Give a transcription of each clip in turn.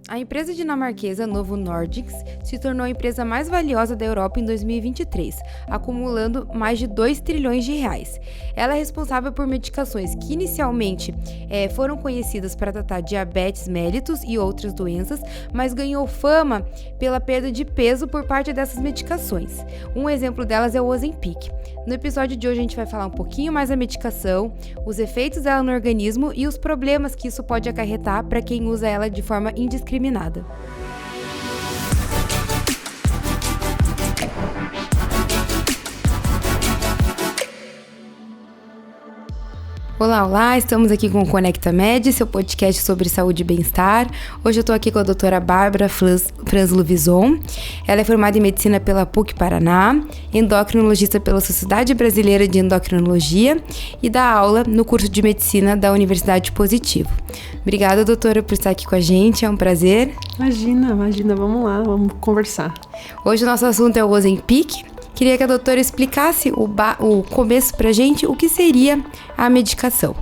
A empresa dinamarquesa Novo Nordisk se tornou a empresa mais valiosa da Europa em 2023, acumulando mais de 2 trilhões de reais. Ela é responsável por medicações que inicialmente foram conhecidas para tratar diabetes mellitus e outras doenças, mas ganhou fama pela perda de peso por parte dessas medicações. Um exemplo delas é o Ozempic. No episódio de hoje a gente vai falar um pouquinho mais da medicação, os efeitos dela no organismo e os problemas que isso pode acarretar para quem usa ela de forma indiscriminada. Olá, estamos aqui com o Conecta Med, seu podcast sobre saúde e bem-estar. Hoje eu estou aqui com a doutora Bárbara Franzlo Vison. Ela é formada em medicina pela PUC Paraná, endocrinologista pela Sociedade Brasileira de Endocrinologia e dá aula no curso de medicina da Universidade Positivo. Obrigada, doutora, por estar aqui com a gente, é um prazer. Imagina, vamos lá, vamos conversar. Hoje o nosso assunto é o Ozempic. Queria que a doutora explicasse o começo pra gente, o que seria a medicação.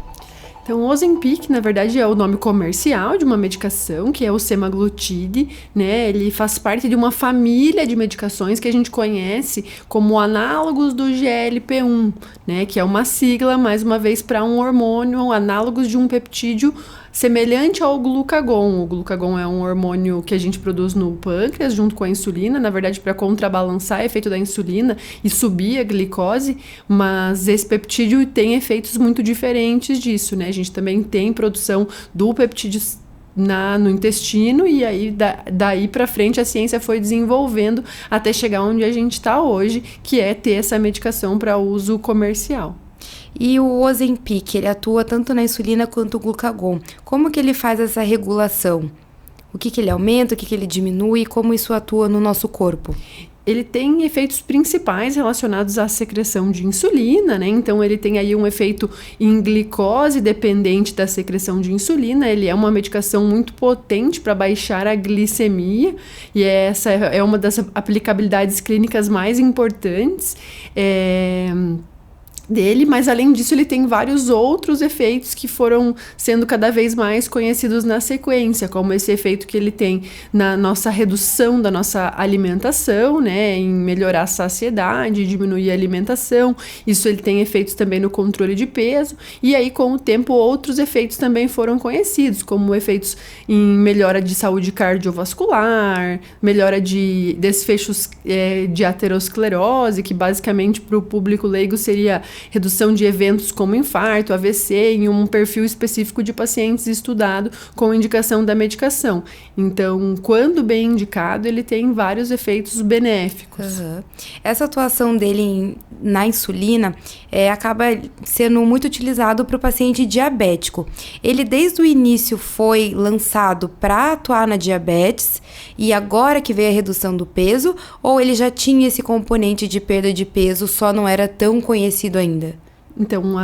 Então, o Ozempic, na verdade, é o nome comercial de uma medicação, que é o semaglutide, né? Ele faz parte de uma família de medicações que a gente conhece como análogos do GLP-1, né? Que é uma sigla, mais uma vez, para um hormônio, análogos de um peptídeo semelhante ao glucagon. O glucagon é um hormônio que a gente produz no pâncreas junto com a insulina, na verdade para contrabalançar o efeito da insulina e subir a glicose, mas esse peptídeo tem efeitos muito diferentes disso, né? A gente também tem produção do peptídeo no intestino e aí daí para frente a ciência foi desenvolvendo até chegar onde a gente está hoje, que é ter essa medicação para uso comercial. E o Ozempic, ele atua tanto na insulina quanto no glucagon. Como que ele faz essa regulação? O que ele aumenta, o que ele diminui e como isso atua no nosso corpo? Ele tem efeitos principais relacionados à secreção de insulina, né? Então, ele tem aí um efeito em glicose dependente da secreção de insulina. Ele é uma medicação muito potente para baixar a glicemia e essa é uma das aplicabilidades clínicas mais importantes dele, mas além disso ele tem vários outros efeitos que foram sendo cada vez mais conhecidos na sequência, como esse efeito que ele tem na nossa redução da nossa alimentação, né, em melhorar a saciedade, diminuir a alimentação. Isso ele tem efeitos também no controle de peso, e aí com o tempo outros efeitos também foram conhecidos, como efeitos em melhora de saúde cardiovascular, melhora de desfechos de aterosclerose, que basicamente para o público leigo seria redução de eventos como infarto, AVC, em um perfil específico de pacientes estudado com indicação da medicação. Então, quando bem indicado, ele tem vários efeitos benéficos. Uhum. Essa atuação dele na insulina acaba sendo muito utilizado para o paciente diabético. Ele, desde o início, foi lançado para atuar na diabetes e agora que veio a redução do peso, ou ele já tinha esse componente de perda de peso, só não era tão conhecido ainda? Então,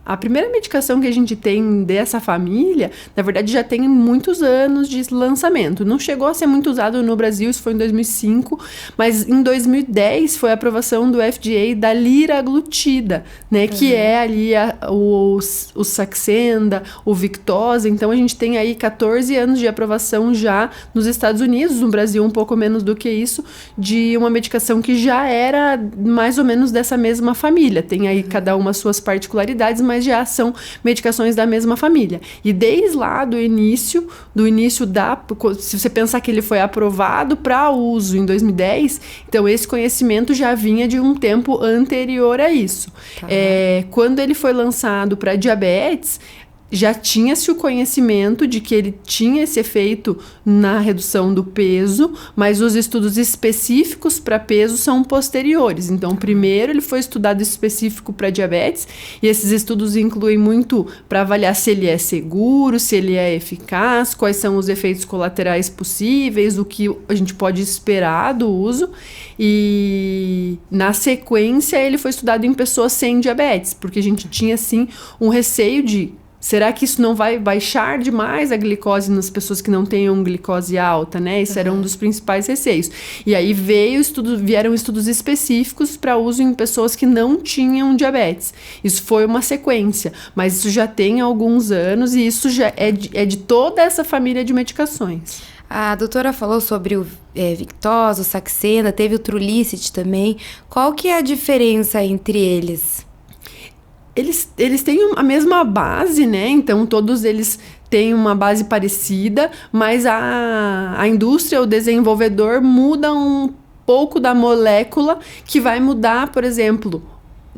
a primeira medicação que a gente tem dessa família, na verdade, já tem muitos anos de lançamento. Não chegou a ser muito usado no Brasil, isso foi em 2005, mas em 2010 foi a aprovação do FDA da liraglutida, né? Que é ali o Saxenda, o Victoza. Então, a gente tem aí 14 anos de aprovação já nos Estados Unidos, no Brasil um pouco menos do que isso, de uma medicação que já era mais ou menos dessa mesma família. Tem aí cada uma suas particularidades, mas já são medicações da mesma família. E desde lá do início se você pensar que ele foi aprovado para uso em 2010, então esse conhecimento já vinha de um tempo anterior a isso. Tá. Quando ele foi lançado para diabetes, já tinha-se o conhecimento de que ele tinha esse efeito na redução do peso, mas os estudos específicos para peso são posteriores. Então, primeiro ele foi estudado específico para diabetes, e esses estudos incluem muito para avaliar se ele é seguro, se ele é eficaz, quais são os efeitos colaterais possíveis, o que a gente pode esperar do uso. E na sequência ele foi estudado em pessoas sem diabetes, porque a gente tinha sim um receio de será que isso não vai baixar demais a glicose nas pessoas que não tenham glicose alta, né? Esse era um dos principais receios. E aí vieram estudos específicos para uso em pessoas que não tinham diabetes. Isso foi uma sequência, mas isso já tem alguns anos e isso já é de toda essa família de medicações. A doutora falou sobre o Victoza, o Saxenda, teve o Trulicity também. Qual que é a diferença entre eles? Eles têm a mesma base, né? Então, todos eles têm uma base parecida, mas a indústria, o desenvolvedor, muda um pouco da molécula, que vai mudar, por exemplo,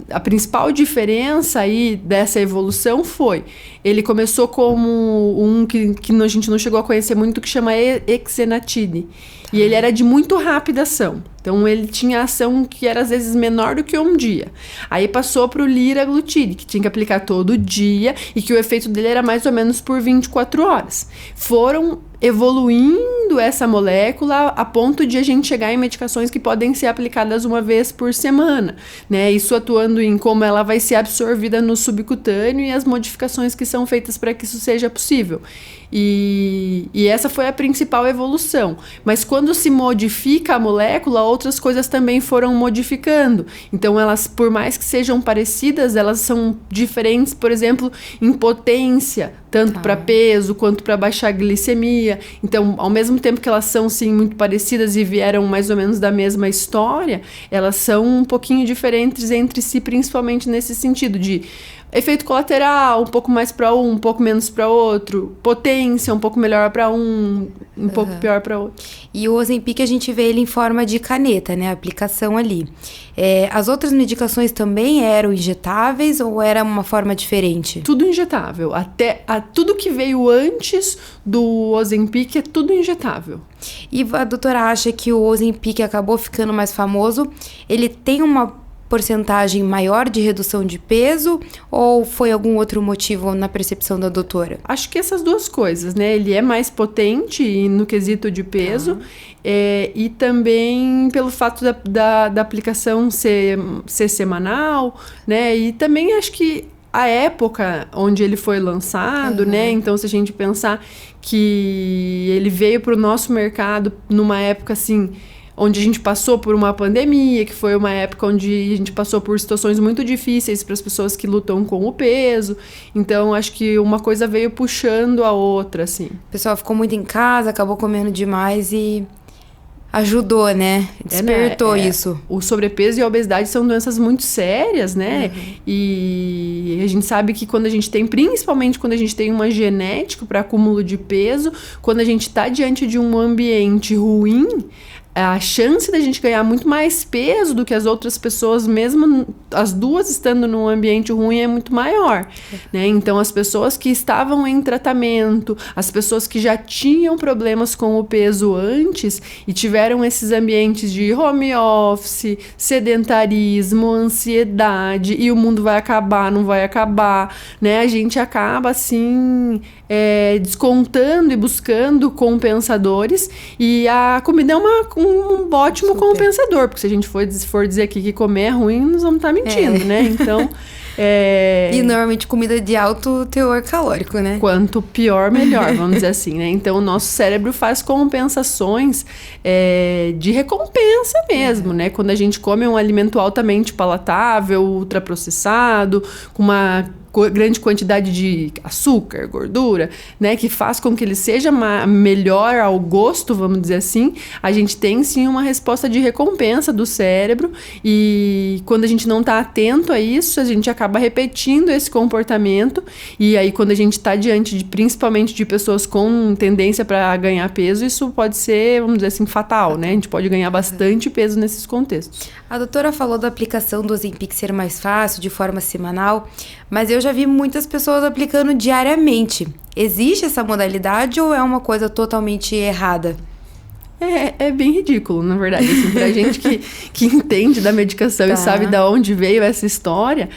a principal diferença aí dessa evolução foi, ele começou como um que a gente não chegou a conhecer muito, que chama exenatide. E ele era de muito rápida ação. Então, ele tinha ação que era, às vezes, menor do que um dia. Aí, passou para o liraglutide, que tinha que aplicar todo dia e que o efeito dele era mais ou menos por 24 horas. Foram evoluindo essa molécula a ponto de a gente chegar em medicações que podem ser aplicadas uma vez por semana, né? Isso atuando em como ela vai ser absorvida no subcutâneo e as modificações que são feitas para que isso seja possível. E essa foi a principal evolução. Mas quando se modifica a molécula, outras coisas também foram modificando. Então, elas, por mais que sejam parecidas, elas são diferentes, por exemplo, em potência, tanto para peso quanto para baixar a glicemia. Então, ao mesmo tempo que elas são, sim, muito parecidas e vieram mais ou menos da mesma história, elas são um pouquinho diferentes entre si, principalmente nesse sentido de efeito colateral, um pouco mais para um pouco menos para outro, potência, um pouco melhor para um pouco pior para outro. E o Ozempic, a gente vê ele em forma de caneta, né? A aplicação ali. As outras medicações também eram injetáveis ou era uma forma diferente? Tudo injetável. Tudo que veio antes do Ozempic é tudo injetável. E a doutora acha que o Ozempic acabou ficando mais famoso? Ele tem uma porcentagem maior de redução de peso ou foi algum outro motivo na percepção da doutora? Acho que essas duas coisas, né? Ele é mais potente no quesito de peso e também pelo fato da aplicação ser semanal, né? E também acho que a época onde ele foi lançado, né? Então, se a gente pensar que ele veio para o nosso mercado numa época assim, onde a gente passou por uma pandemia, que foi uma época onde a gente passou por situações muito difíceis para as pessoas que lutam com o peso. Então, acho que uma coisa veio puxando a outra, assim. O pessoal ficou muito em casa, acabou comendo demais e ajudou, né? Despertou isso. O sobrepeso e a obesidade são doenças muito sérias, né? E a gente sabe que quando a gente tem, principalmente quando a gente tem uma genética para acúmulo de peso, quando a gente está diante de um ambiente ruim, a chance da gente ganhar muito mais peso do que as outras pessoas, mesmo as duas estando num ambiente ruim, é muito maior, né? Então, as pessoas que estavam em tratamento, as pessoas que já tinham problemas com o peso antes e tiveram esses ambientes de home office, sedentarismo, ansiedade, e o mundo vai acabar, não vai acabar, né? A gente acaba, assim, descontando e buscando compensadores, e a comida é um ótimo compensador, porque se a gente for dizer aqui que comer é ruim, nós vamos estar mentindo, né? Então, E normalmente comida de alto teor calórico, né? Quanto pior, melhor, vamos dizer assim, né? Então, o nosso cérebro faz compensações de recompensa mesmo, né? Quando a gente come um alimento altamente palatável, ultraprocessado, com uma grande quantidade de açúcar, gordura, né, que faz com que ele seja melhor ao gosto, vamos dizer assim, a gente tem sim uma resposta de recompensa do cérebro, e quando a gente não está atento a isso, a gente acaba repetindo esse comportamento, e aí quando a gente está diante principalmente de pessoas com tendência para ganhar peso, isso pode ser, vamos dizer assim, fatal, né? A gente pode ganhar bastante peso nesses contextos. A doutora falou da aplicação do Ozempic ser mais fácil, de forma semanal, mas eu já vi muitas pessoas aplicando diariamente. Existe essa modalidade ou é uma coisa totalmente errada? É bem ridículo, na verdade. Assim, pra gente que entende da medicação e sabe de onde veio essa história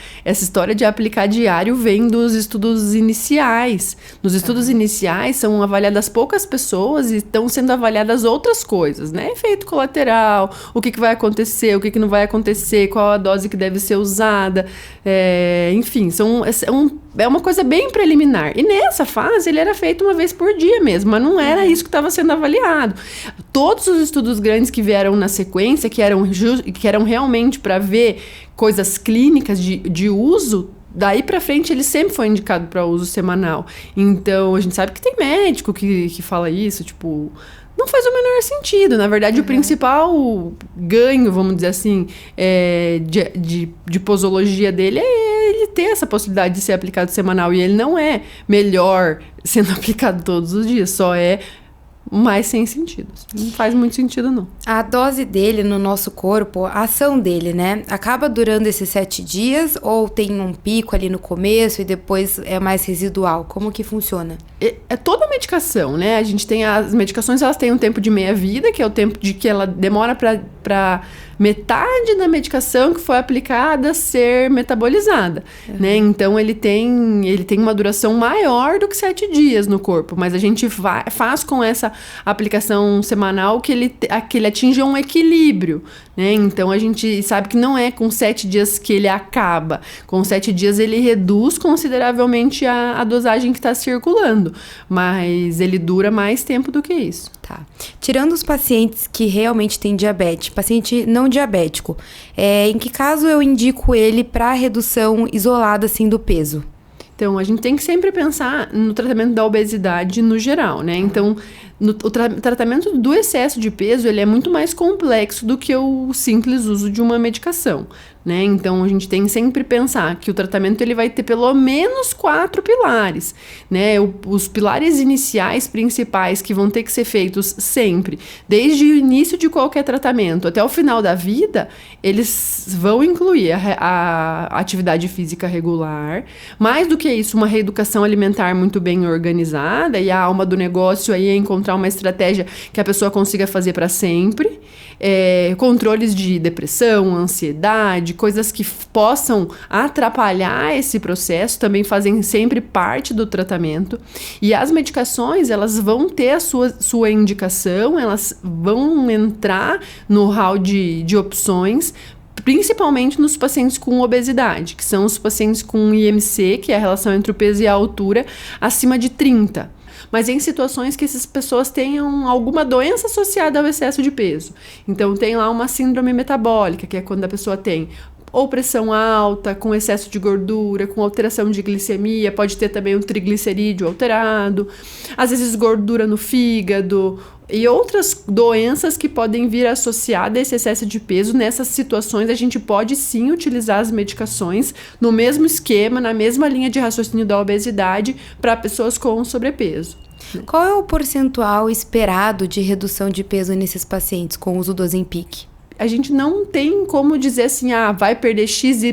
de aplicar diário vem dos estudos iniciais. Nos estudos iniciais são avaliadas poucas pessoas e estão sendo avaliadas outras coisas, né? Efeito colateral, o que vai acontecer, o que não vai acontecer, qual a dose que deve ser usada. Enfim, é um é uma coisa bem preliminar. E nessa fase ele era feito uma vez por dia mesmo, mas não era isso que estava sendo avaliado. Todos os estudos grandes que vieram na sequência, que eram realmente para ver coisas clínicas de uso, daí pra frente ele sempre foi indicado para uso semanal. Então a gente sabe que tem médico que fala isso, tipo... Não faz o menor sentido. Na verdade, o principal ganho, vamos dizer assim, de posologia dele é ele ter essa possibilidade de ser aplicado semanal. E ele não é melhor sendo aplicado todos os dias, só é mais sem sentido. Não faz muito sentido, não. A dose dele no nosso corpo, a ação dele, né? Acaba durando esses 7 dias ou tem um pico ali no começo e depois é mais residual? Como que funciona? É toda medicação, né? A gente tem as medicações, elas têm um tempo de meia-vida, que é o tempo de que ela demora para metade da medicação que foi aplicada ser metabolizada, né? Então ele tem uma duração maior do que 7 dias no corpo, mas a gente faz com essa aplicação semanal que ele atinge um equilíbrio, né? Então a gente sabe que não é com 7 dias que ele acaba, com 7 dias ele reduz consideravelmente a dosagem que está circulando, mas ele dura mais tempo do que isso. Tá. Tirando os pacientes que realmente têm diabetes, paciente não diabético, em que caso eu indico ele para redução isolada assim do peso? Então, a gente tem que sempre pensar no tratamento da obesidade no geral, né? Então, o tratamento do excesso de peso, ele é muito mais complexo do que o simples uso de uma medicação, né? Então, a gente tem que sempre pensar que o tratamento ele vai ter pelo menos 4 pilares, né? Os pilares iniciais principais que vão ter que ser feitos sempre, desde o início de qualquer tratamento até o final da vida, eles vão incluir a atividade física regular, mais do que isso, uma reeducação alimentar muito bem organizada, e a alma do negócio aí é encontrar uma estratégia que a pessoa consiga fazer para sempre, controles de depressão, ansiedade, coisas que possam atrapalhar esse processo, também fazem sempre parte do tratamento. E as medicações, elas vão ter a sua indicação, elas vão entrar no hall de opções, principalmente nos pacientes com obesidade, que são os pacientes com IMC, que é a relação entre o peso e a altura, acima de 30. Mas em situações que essas pessoas tenham alguma doença associada ao excesso de peso. Então, tem lá uma síndrome metabólica, que é quando a pessoa tem ou pressão alta, com excesso de gordura, com alteração de glicemia, pode ter também um triglicerídeo alterado, às vezes gordura no fígado e outras doenças que podem vir associadas a esse excesso de peso. Nessas situações, a gente pode sim utilizar as medicações no mesmo esquema, na mesma linha de raciocínio da obesidade para pessoas com sobrepeso. Qual é o percentual esperado de redução de peso nesses pacientes com o uso do Ozempic? A gente não tem como dizer assim, vai perder XYZ,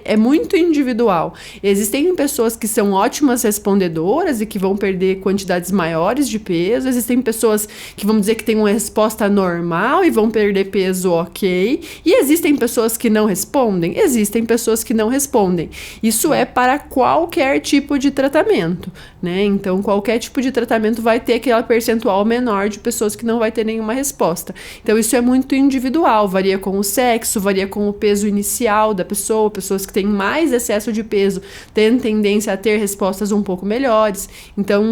é muito individual. Existem pessoas que são ótimas respondedoras e que vão perder quantidades maiores de peso, existem pessoas que vamos dizer que têm uma resposta normal e vão perder peso ok, e existem pessoas que não respondem, existem pessoas que não respondem. Isso é para qualquer tipo de tratamento, né? Então, qualquer tipo de tratamento vai ter aquele percentual menor de pessoas que não vai ter nenhuma resposta. Então, isso é muito individual. Varia com o sexo, varia com o peso inicial da pessoa. Pessoas que têm mais excesso de peso têm tendência a ter respostas um pouco melhores. Então,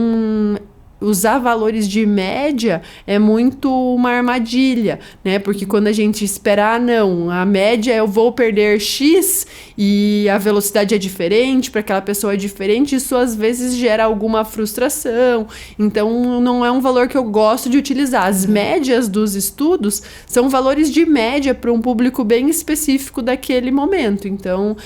usar valores de média é muito uma armadilha, né? Porque quando a gente espera, a média eu vou perder X e a velocidade é diferente, para aquela pessoa é diferente, isso às vezes gera alguma frustração. Então, não é um valor que eu gosto de utilizar. As médias dos estudos são valores de média para um público bem específico daquele momento. Então,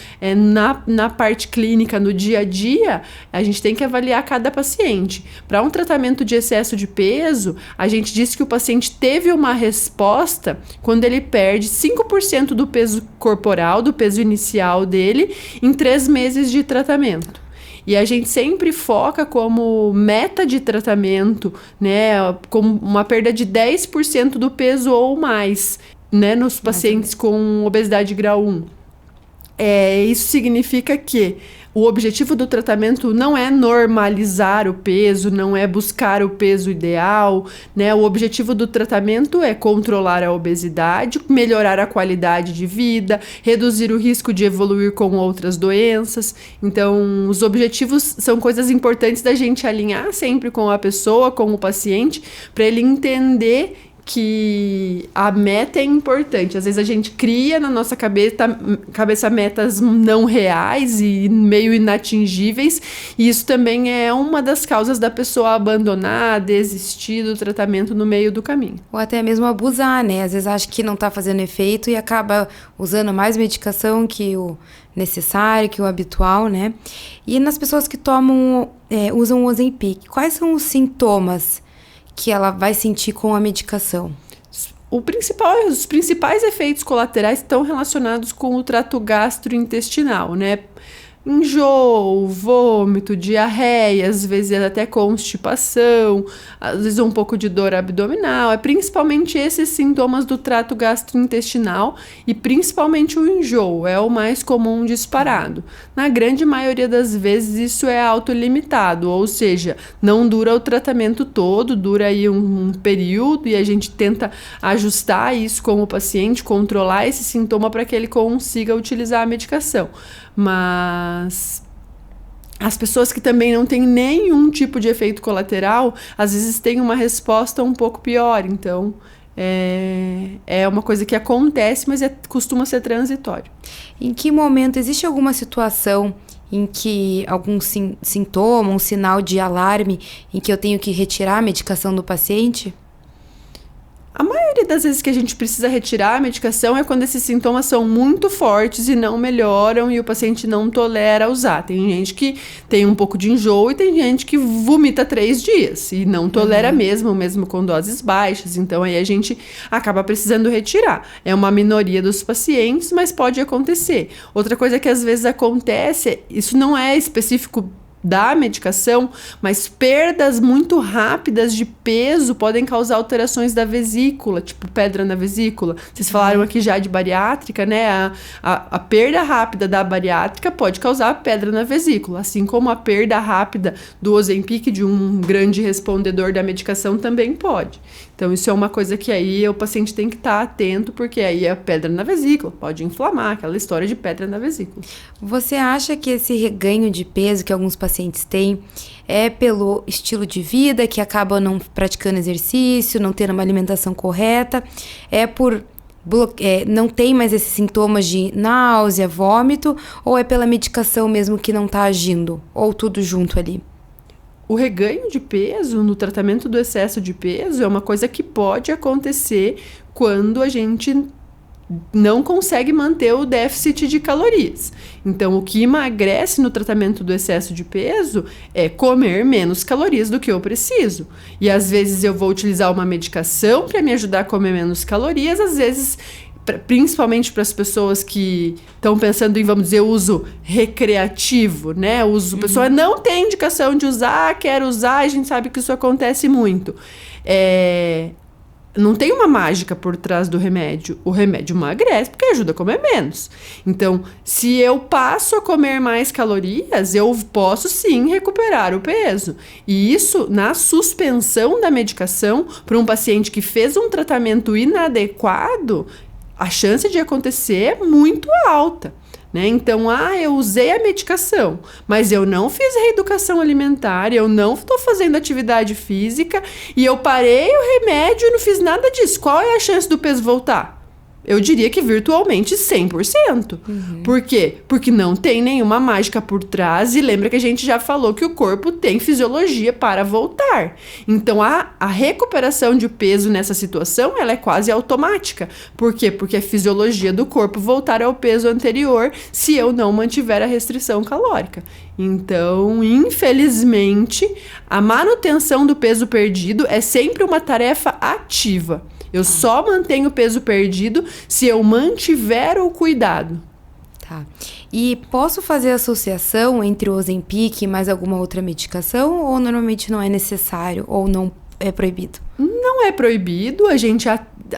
na parte clínica, no dia a dia, a gente tem que avaliar cada paciente. Para um tratamento de excesso de peso, a gente diz que o paciente teve uma resposta quando ele perde 5% do peso corporal, do peso inicial dele, em 3 meses de tratamento. E a gente sempre foca como meta de tratamento, né, como uma perda de 10% do peso ou mais, né, nos pacientes com obesidade grau 1. Isso significa que o objetivo do tratamento não é normalizar o peso, não é buscar o peso ideal, né? O objetivo do tratamento é controlar a obesidade, melhorar a qualidade de vida, reduzir o risco de evoluir com outras doenças. Então, os objetivos são coisas importantes da gente alinhar sempre com a pessoa, com o paciente, para ele entender que a meta é importante. Às vezes a gente cria na nossa cabeça metas não reais e meio inatingíveis, e isso também é uma das causas da pessoa abandonar, desistir do tratamento no meio do caminho. Ou até mesmo abusar, né? Às vezes acha que não tá fazendo efeito e acaba usando mais medicação que o necessário, que o habitual, né? E nas pessoas que usam o Ozempic, quais são os sintomas que ela vai sentir com a medicação? Os principais efeitos colaterais estão relacionados com o trato gastrointestinal, né? Enjoo, vômito, diarreia, às vezes até constipação, às vezes um pouco de dor abdominal. É principalmente esses sintomas do trato gastrointestinal e principalmente o enjoo, é o mais comum disparado. Na grande maioria das vezes isso é autolimitado, ou seja, não dura o tratamento todo, dura aí um período e a gente tenta ajustar isso com o paciente, controlar esse sintoma para que ele consiga utilizar a medicação. Mas as pessoas que também não têm nenhum tipo de efeito colateral, às vezes têm uma resposta um pouco pior. Então, é uma coisa que acontece, mas costuma ser transitório. Em que momento, existe alguma situação em que algum sintoma, um sinal de alarme, em que eu tenho que retirar a medicação do paciente? A maioria das vezes que a gente precisa retirar a medicação é quando esses sintomas são muito fortes e não melhoram e o paciente não tolera usar. Tem gente que tem um pouco de enjoo e tem gente que vomita 3 dias e não tolera mesmo com doses baixas. Então aí a gente acaba precisando retirar. É uma minoria dos pacientes, mas pode acontecer. Outra coisa que às vezes acontece, isso não é específico da medicação, mas perdas muito rápidas de peso podem causar alterações da vesícula, tipo pedra na vesícula. Vocês falaram aqui já de bariátrica, né? A perda rápida da bariátrica pode causar pedra na vesícula, assim como a perda rápida do Ozempic, de um grande respondedor da medicação, também pode. Então, isso é uma coisa que aí o paciente tem que estar atento, porque aí é pedra na vesícula, pode inflamar, aquela história de pedra na vesícula. Você acha que esse reganho de peso que alguns pacientes têm é pelo estilo de vida, que acabam não praticando exercício, não tendo uma alimentação correta, não tem mais esses sintomas de náusea, vômito, ou é pela medicação mesmo que não está agindo, ou tudo junto ali? O reganho de peso no tratamento do excesso de peso é uma coisa que pode acontecer quando a gente não consegue manter o déficit de calorias. Então, o que emagrece no tratamento do excesso de peso é comer menos calorias do que eu preciso. E às vezes eu vou utilizar uma medicação para me ajudar a comer menos calorias, às vezes principalmente para as pessoas que estão pensando em, vamos dizer, uso recreativo, né? A pessoa não tem indicação de usar, quer usar, a gente sabe que isso acontece muito. Não tem uma mágica por trás do remédio. O remédio emagrece porque ajuda a comer menos. Então, se eu passo a comer mais calorias, eu posso sim recuperar o peso. E isso, na suspensão da medicação, para um paciente que fez um tratamento inadequado, a chance de acontecer é muito alta, né? Então, eu usei a medicação, mas eu não fiz reeducação alimentar, eu não estou fazendo atividade física e eu parei o remédio e não fiz nada disso. Qual é a chance do peso voltar? Eu diria que virtualmente 100%. Por quê? Porque não tem nenhuma mágica por trás e lembra que a gente já falou que o corpo tem fisiologia para voltar. Então, a recuperação de peso nessa situação, ela é quase automática. Por quê? Porque a fisiologia do corpo voltar ao peso anterior se eu não mantiver a restrição calórica. Então, infelizmente, a manutenção do peso perdido é sempre uma tarefa ativa. Eu só mantenho o peso perdido se eu mantiver o cuidado. Tá. E posso fazer associação entre o Ozempic e mais alguma outra medicação? Ou normalmente não é necessário? Ou não é proibido? Não é proibido, a gente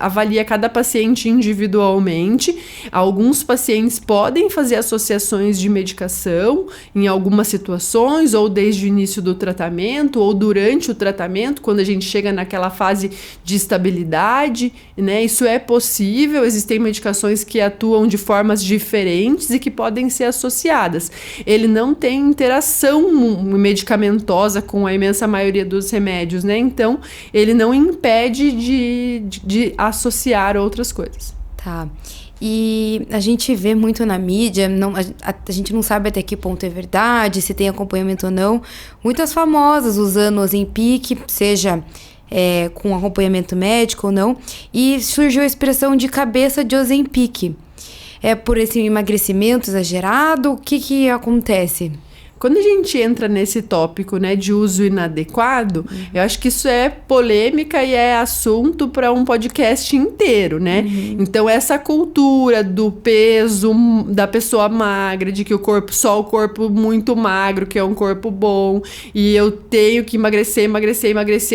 avalia cada paciente individualmente. Alguns pacientes podem fazer associações de medicação em algumas situações, ou desde o início do tratamento, ou durante o tratamento, quando a gente chega naquela fase de estabilidade, né? Isso é possível, existem medicações que atuam de formas diferentes e que podem ser associadas. Ele não tem interação medicamentosa com a imensa maioria dos remédios, né? Então, ele não impede de associar outras coisas. Tá. E a gente vê muito na mídia, a gente não sabe até que ponto é verdade, se tem acompanhamento ou não, muitas famosas usando Ozempic, seja com acompanhamento médico ou não, e surgiu a expressão de cabeça de Ozempic. É por esse emagrecimento exagerado? O que acontece? Quando a gente entra nesse tópico, né, de uso inadequado, eu acho que isso é polêmica e é assunto para um podcast inteiro, né? Então, essa cultura do peso da pessoa magra, de que só o corpo muito magro, que é um corpo bom, e eu tenho que emagrecer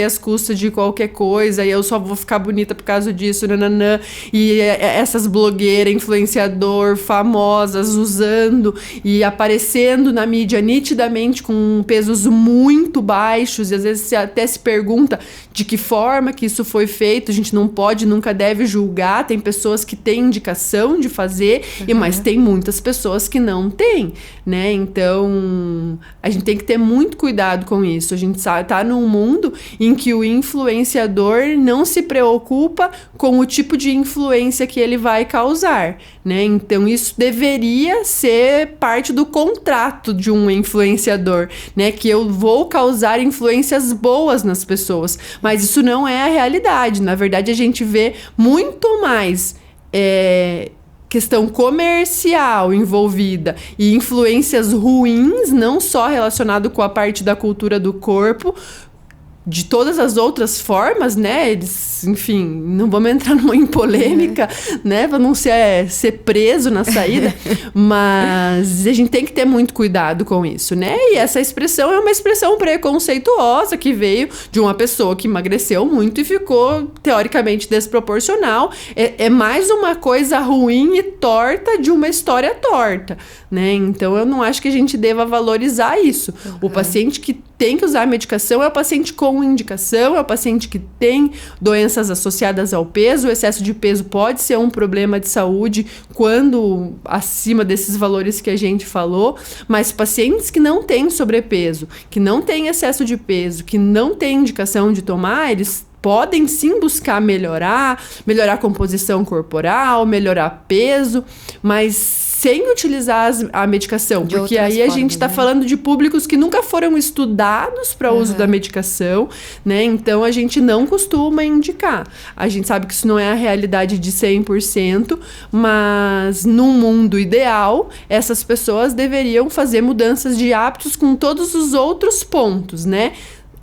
às custas de qualquer coisa, e eu só vou ficar bonita por causa disso, nananã. E essas blogueiras, influenciador, famosas, usando e aparecendo na mídia nitidamente com pesos muito baixos, e às vezes você até se pergunta de que forma que isso foi feito. A gente não pode, nunca deve julgar. Tem pessoas que têm indicação de fazer, mas tem muitas pessoas que não têm, né? Então, a gente tem que ter muito cuidado com isso. A gente tá num mundo em que o influenciador não se preocupa com o tipo de influência que ele vai causar, né? Então, isso deveria ser parte do contrato de um influenciador, né? Que eu vou causar influências boas nas pessoas, mas isso não é a realidade. Na verdade, a gente vê muito mais questão comercial envolvida e influências ruins, não só relacionado com a parte da cultura do corpo, de todas as outras formas, né? Eles, enfim, não vamos entrar em polêmica, né? Pra não ser preso na saída, mas a gente tem que ter muito cuidado com isso, né? E essa expressão é uma expressão preconceituosa que veio de uma pessoa que emagreceu muito e ficou teoricamente desproporcional. É mais uma coisa ruim e torta de uma história torta, né? Então, eu não acho que a gente deva valorizar isso. O paciente que tem que usar a medicação é o paciente com indicação, é o paciente que tem doenças associadas ao peso. O excesso de peso pode ser um problema de saúde quando acima desses valores que a gente falou, mas pacientes que não têm sobrepeso, que não têm excesso de peso, que não têm indicação de tomar, eles podem sim buscar melhorar a composição corporal, melhorar peso, mas sem utilizar a medicação, porque aí a gente está falando de públicos que nunca foram estudados para o uso da medicação, né? Então, a gente não costuma indicar. A gente sabe que isso não é a realidade de 100%, mas num mundo ideal, essas pessoas deveriam fazer mudanças de hábitos com todos os outros pontos, né?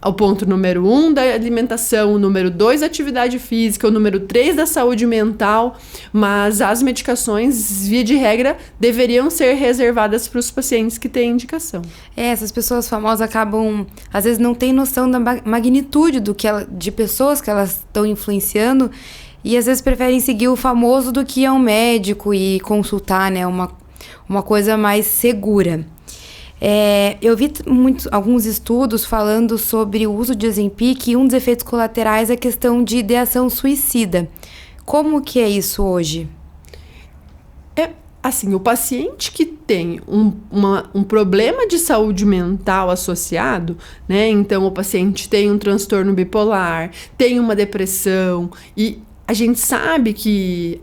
O ponto número 1 da alimentação, o número 2 da atividade física, o número 3 da saúde mental, mas as medicações, via de regra, deveriam ser reservadas para os pacientes que têm indicação. Essas pessoas famosas acabam, às vezes, não têm noção da magnitude de pessoas que elas estão influenciando, e às vezes preferem seguir o famoso do que ir ao médico e consultar, né, uma coisa mais segura. Eu vi alguns estudos falando sobre o uso de Ozempic, e um dos efeitos colaterais é a questão de ideação suicida. Como que é isso hoje? Assim, o paciente que tem um problema de saúde mental associado, né? Então, o paciente tem um transtorno bipolar, tem uma depressão, e a gente sabe que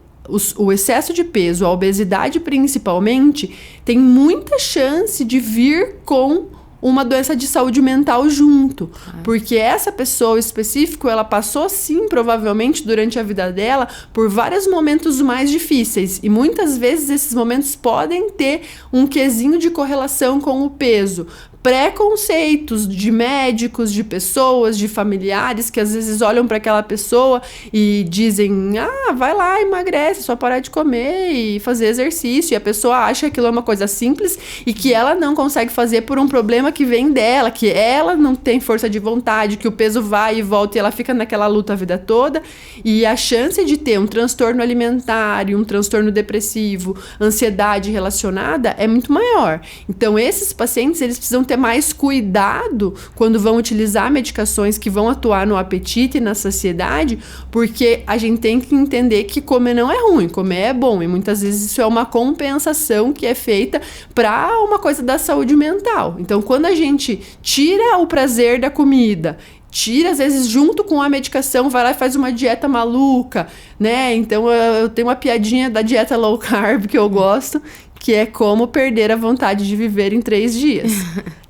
o excesso de peso, a obesidade principalmente, tem muita chance de vir com uma doença de saúde mental junto, porque essa pessoa específica, ela passou sim, provavelmente durante a vida dela, por vários momentos mais difíceis, e muitas vezes esses momentos podem ter um quesinho de correlação com o peso, preconceitos de médicos, de pessoas, de familiares que às vezes olham para aquela pessoa e dizem, vai lá, emagrece, é só parar de comer e fazer exercício. E a pessoa acha que aquilo é uma coisa simples e que ela não consegue fazer por um problema que vem dela, que ela não tem força de vontade, que o peso vai e volta e ela fica naquela luta a vida toda. E a chance de ter um transtorno alimentar, um transtorno depressivo, ansiedade relacionada é muito maior. Então, esses pacientes, eles precisam ter mais cuidado quando vão utilizar medicações que vão atuar no apetite e na saciedade, porque a gente tem que entender que comer não é ruim, comer é bom, e muitas vezes isso é uma compensação que é feita para uma coisa da saúde mental. Então, quando a gente tira o prazer da comida, tira, às vezes, junto com a medicação, vai lá e faz uma dieta maluca, né? Então, eu tenho uma piadinha da dieta low carb que eu gosto, que é como perder a vontade de viver em 3 dias.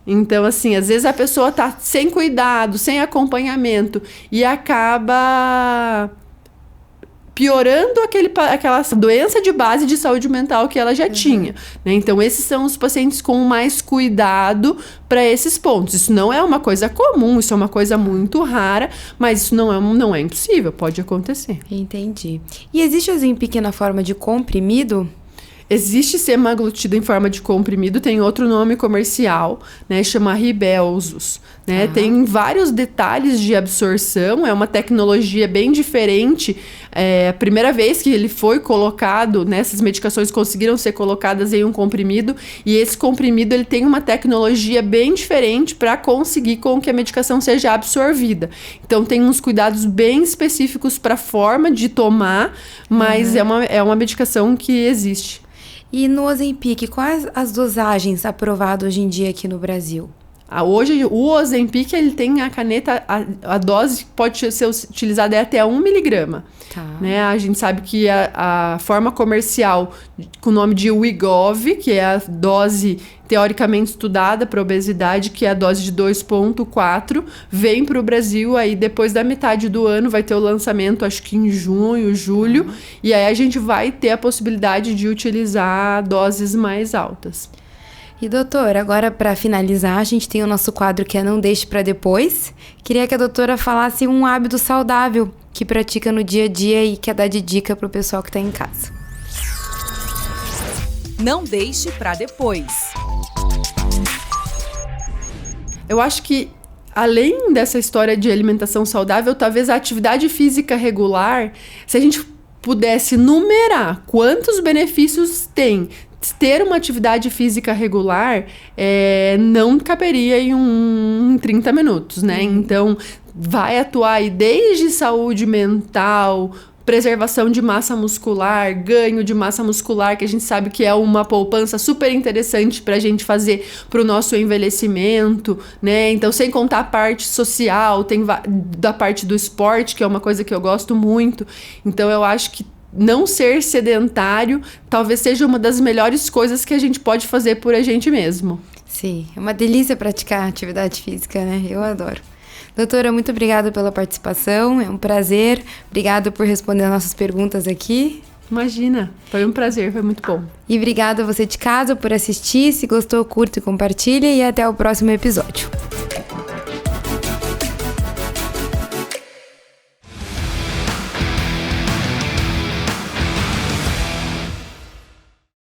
Então, assim, às vezes a pessoa tá sem cuidado, sem acompanhamento e acaba piorando aquela doença de base de saúde mental que ela já tinha, né? Então, esses são os pacientes com mais cuidado para esses pontos. Isso não é uma coisa comum, isso é uma coisa muito rara, mas isso não é impossível, pode acontecer. Entendi. E existe o Ozempic na forma de comprimido? Existe semaglutida em forma de comprimido, tem outro nome comercial, né, chama Rybelsus, né? Tem vários detalhes de absorção, é uma tecnologia bem diferente. A primeira vez que ele foi colocado, né, essas medicações conseguiram ser colocadas em um comprimido, e esse comprimido ele tem uma tecnologia bem diferente para conseguir com que a medicação seja absorvida. Então tem uns cuidados bem específicos para a forma de tomar, mas é uma medicação que existe. E no Ozempic, quais as dosagens aprovadas hoje em dia aqui no Brasil? Hoje, o Ozempic, ele tem a caneta, a dose pode ser utilizada até 1 miligrama. Tá. Né? A gente sabe que a forma comercial com o nome de Wegovy, que é a dose teoricamente estudada para obesidade, que é a dose de 2,4, vem para o Brasil, aí depois da metade do ano vai ter o lançamento, acho que em junho, julho, e aí a gente vai ter a possibilidade de utilizar doses mais altas. E doutora, agora para finalizar, a gente tem o nosso quadro que é Não Deixe para Depois. Queria que a doutora falasse um hábito saudável que pratica no dia a dia e quer dar de dica para o pessoal que está em casa. Não deixe para depois. Eu acho que, além dessa história de alimentação saudável, talvez a atividade física regular, se a gente pudesse numerar quantos benefícios tem ter uma atividade física regular, não caberia em 30 minutos, né? Então, vai atuar aí desde saúde mental, preservação de massa muscular, ganho de massa muscular, que a gente sabe que é uma poupança super interessante para a gente fazer para o nosso envelhecimento, né? Então, sem contar a parte social, tem da parte do esporte, que é uma coisa que eu gosto muito. Então, eu acho que não ser sedentário talvez seja uma das melhores coisas que a gente pode fazer por a gente mesmo. Sim, é uma delícia praticar atividade física, né? Eu adoro. Doutora, muito obrigada pela participação, é um prazer. Obrigada por responder as nossas perguntas aqui. Imagina, foi um prazer, foi muito bom. E obrigada a você de casa por assistir. Se gostou, curta e compartilha. E até o próximo episódio.